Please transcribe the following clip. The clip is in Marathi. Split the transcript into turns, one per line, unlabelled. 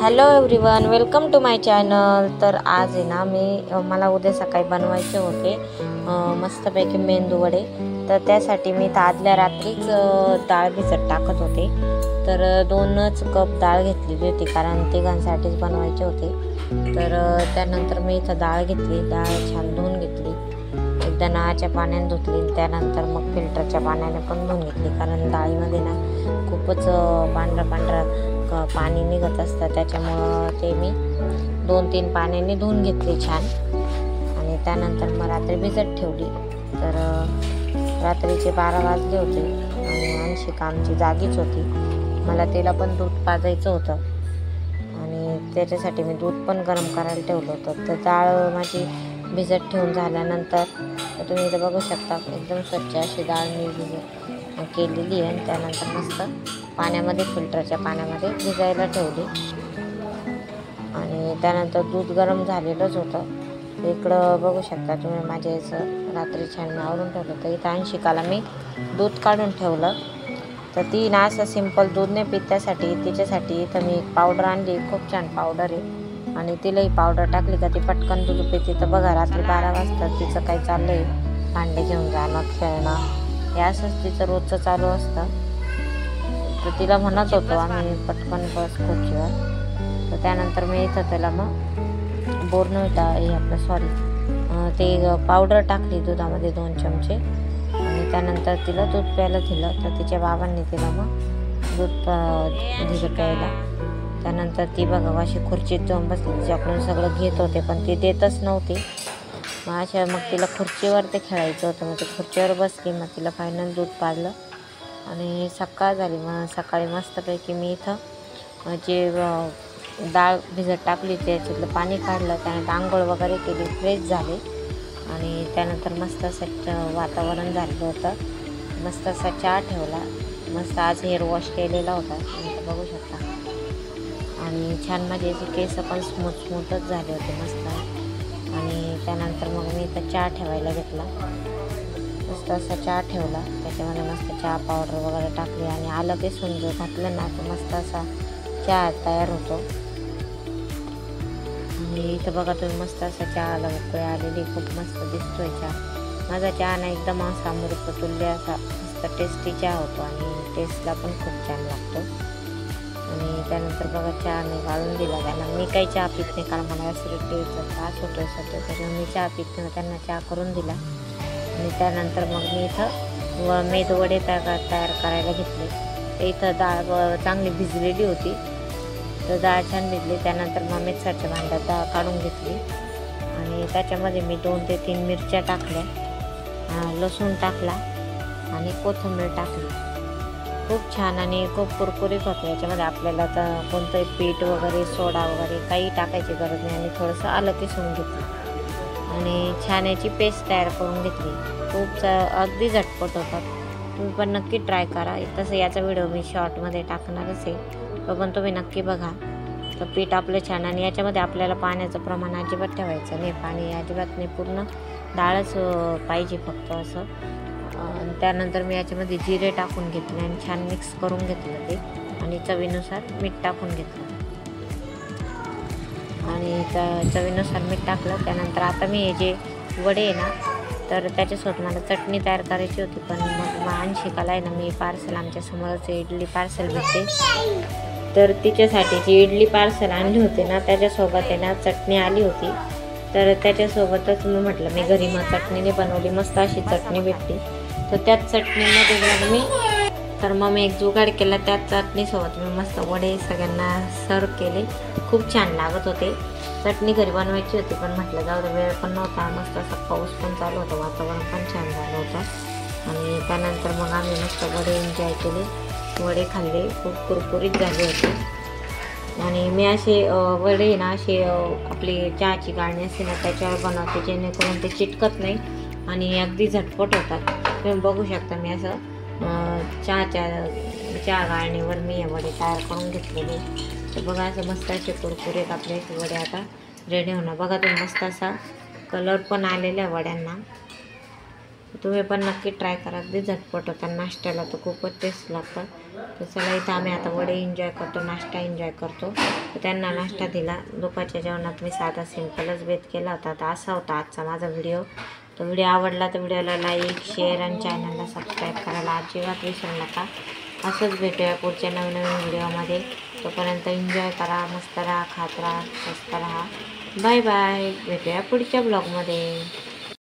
Hello everyone, welcome to my channel. तर आज आहे ना मला उद्या सकाळी बनवायचे होते मस्तपैकी मेंदू वडे। तर त्यासाठी मी आदल्या रात्रीच डाळ भिजत टाकत होते। तर 2च कप डाळ घेतलेली होती कारण तिघांसाठीच बनवायचे होते। तर त्यानंतर मी इथं डाळ घेतली, डाळ छान धुवून घेतली, एकदा नळाच्या पाण्याने धुतली, त्यानंतर मग फिल्टरच्या पाण्याने पण धुवून घेतली कारण डाळीमध्ये ना खूपच पांढरा पाणी निघत असतं, त्याच्यामुळं ते मी 2-3 पाण्याने धुवून घेतले छान। आणि त्यानंतर मग रात्री भिजत ठेवली। तर रात्रीचे 12 वाजले होते आणि अंशिका आमची जागीच होती। मला तिला पण दूध पाजायचं होतं आणि त्याच्यासाठी मी दूध पण गरम करायला ठेवलं होतं। तर डाळ माझी भिजत ठेवून झाल्यानंतर तुम्ही इथं बघू शकता एकदम स्वच्छ अशी डाळ मी केलेली आहे। त्यानंतर मस्त पाण्यामध्ये फिल्टरच्या पाण्यामध्ये भिजायला ठेवली आणि त्यानंतर दूध गरम झालेलंच होतं। इकडं बघू शकता तुम्ही माझ्या याचं रात्री छान आवरून ठेवलं। तर इथं अंशिकाला मी दूध काढून ठेवलं। तर ती ना असं सिंपल दूध नाही पित, त्यासाठी तिच्यासाठी इथं मी एक पावडर आणली, खूप छान पावडर आहे आणि तिलाही पावडर टाकली का ती पटकन दूध पिते। तर बघा रात्री 12 वाजता तिचं काही चाललं आहे, भांडे घेऊन जाणं, खेळणं, हे असंच तिचं रोजचं चालू असतं। तर तिला म्हणत होतो आम्ही पटकन बस खुर्चीवर। तर त्यानंतर मी इथं त्याला मग बोर्नव्हिटा हे आपलं ते पावडर टाकली दुधामध्ये 2 चमचे आणि त्यानंतर तिला दूध प्यायला दिलं। तर तिच्या बाबांनी तिला मग दूध दिलं प्यायला। त्यानंतर ती बघा अशी खुर्चीत जाऊन बसली, तिच्याकडून सगळं घेत होते पण ती देतच नव्हती। मग तिला खुर्चीवर ते खेळायचं होतं, मग ती खुर्चीवर बसली, मग तिला फायनल दूध पाजलं आणि सकाळ झाली। मग सकाळी मस्तपैकी मी इथं जे डाळ भिजत टाकली त्याच्यातलं पाणी काढलं, त्यानंतर आंघोळ वगैरे केली, फ्रेश झाले आणि त्यानंतर मस्त असं वातावरण झालेलं होतं। मस्त असा चहा ठेवला, मस्त आज हेअर वॉश केलेला होता नंतर बघू शकता आणि छान माझे केस पण स्मूथच झाले होते मस्त। आणि त्यानंतर मग मी इथं चहा ठेवायला घेतला, मस्त असा चहा ठेवला, त्याच्यामध्ये मस्त चहा पावडर वगैरे टाकली आणि आलं किसून जो घातलं ना तर मस्त असा चहा तयार होतो। आणि इथं बघा तुम्ही मस्त असा चहाला उकळी आलेली, खूप मस्त दिसतोय चहा। माझा चहा ना एकदम असा अमृततुल्य असा मस्त टेस्टी चहा होतो आणि टेस्टला पण खूप छान लागतो। आणि त्यानंतर बघा चहा मी गाळून दिला त्यांना। मी काही चहा पित नाही कारण मला ॲसिडिटीचा त्रास होतो सध्या, त्याच्यामुळे मी चहा पित नाही, त्यांना चहा करून दिला। आणि त्यानंतर मग मी इथं मेदू वडे तयार करायला घेतले। तर इथं डाळ चांगली भिजलेली होती, तर डाळ छान भिजली। त्यानंतर मग मिक्सरच्या भांड्यात डाळ काढून घेतली आणि त्याच्यामध्ये मी 2 ते 3 मिरच्या टाकल्या, लसूण टाकला आणि कोथिंबीर टाकली। खूप छान आणि खूप कुरकुरीत होतं। याच्यामध्ये आपल्याला तर कोणतंही पीठ वगैरे सोडा वगैरे काही टाकायची गरज नाही आणि थोडंसं आलं किसून घेतलं आणि छान याची पेस्ट तयार करून घेतली। खूप अगदी झटपट होतात, तुम्ही पण नक्की ट्राय करा। तसं याचा व्हिडिओ मी शॉर्टमध्ये टाकणारच आहे, तो पण तुम्ही नक्की बघा। तर पीठ आपलं छान आणि याच्यामध्ये आपल्याला पाण्याचं प्रमाण अजिबात ठेवायचं नाही, पाणी अजिबात नाही, पूर्ण डाळच पाहिजे फक्त असं। त्यानंतर मी याच्यामध्ये जिरे टाकून घेतले आणि छान मिक्स करून घेतलं ते आणि चवीनुसार मीठ टाकून घेतलं आणि चवीनुसार मीठ टाकलं। त्यानंतर आता मी हे जे वडे आहे ना तर त्याच्यासोबत मला चटणी तयार करायची होती, पण मग अंशिकाला आहे ना मी पार्सल आमच्या समोरच इडली पार्सल भेटते, तर तिच्यासाठी जी इडली पार्सल आणली होती ना त्याच्यासोबत आहे ना चटणी आली होती। तर त्याच्यासोबतच मी म्हटलं मी घरी मग चटणीने बनवली, मस्त अशी चटणी भेटली। तर त्याच चटणीमध्ये मग मी एक जुगाड केला, त्याच चटणीसोबत मी मस्त वडे सगळ्यांना सर्व केले, खूप छान लागत होते। चटणी घरी बनवायची होती पण म्हटलं जाऊ दे, वेळ पण नव्हता, मस्त असा पाऊस पण चालू होता, वातावरण पण छान झालं होतं। आणि त्यानंतर मग आम्ही मस्त वडे एन्जॉय केले, वडे खाल्ले, खूप कुरकुरीत झाले होते। आणि मी असे वडे ना असे आपली चहाची गाळणी असते ना त्याच्यावर बनवते, जेणेकरून ते चिटकत नाही आणि अगदी झटपट होतात। तुम्ही बघू शकता मी असं चहा गाळणीवर मी हे वडे तयार करून घेतलेले। तर बघा असं मस्त असे कुरकुरीत आपले वडे आता रेडी होणार। बघा तुम्ही मस्त असा कलर पण आलेला आहे वड्यांना, तुम्ही पण नक्की ट्राय करा. अगदी झटपट होता. नाश्त्याला तर खूपच टेस्ट लागतं. तर चला इथं आम्ही आता वडे एन्जॉय करतो, नाश्ता एन्जॉय करतो. तर त्यांना नाश्ता दिला. दुपारच्या जेवणात मी साधा सिम्पलच बेत केला होता. तर असा होता आजचा माझा व्हिडिओ. तर व्हिडिओ आवडला तर व्हिडिओला लाईक, शेअर आणि चॅनलला सबस्क्राईब करायला अजिबात विसरू नका. असंच भेटूया पुढच्या नवीन व्हिडिओमध्ये. तोपर्यंत एन्जॉय करा, मस्त राहा, खात राहा, स्वस्त राहा. Bye bye. भेटूया पुढच्या ब्लॉगमध्ये.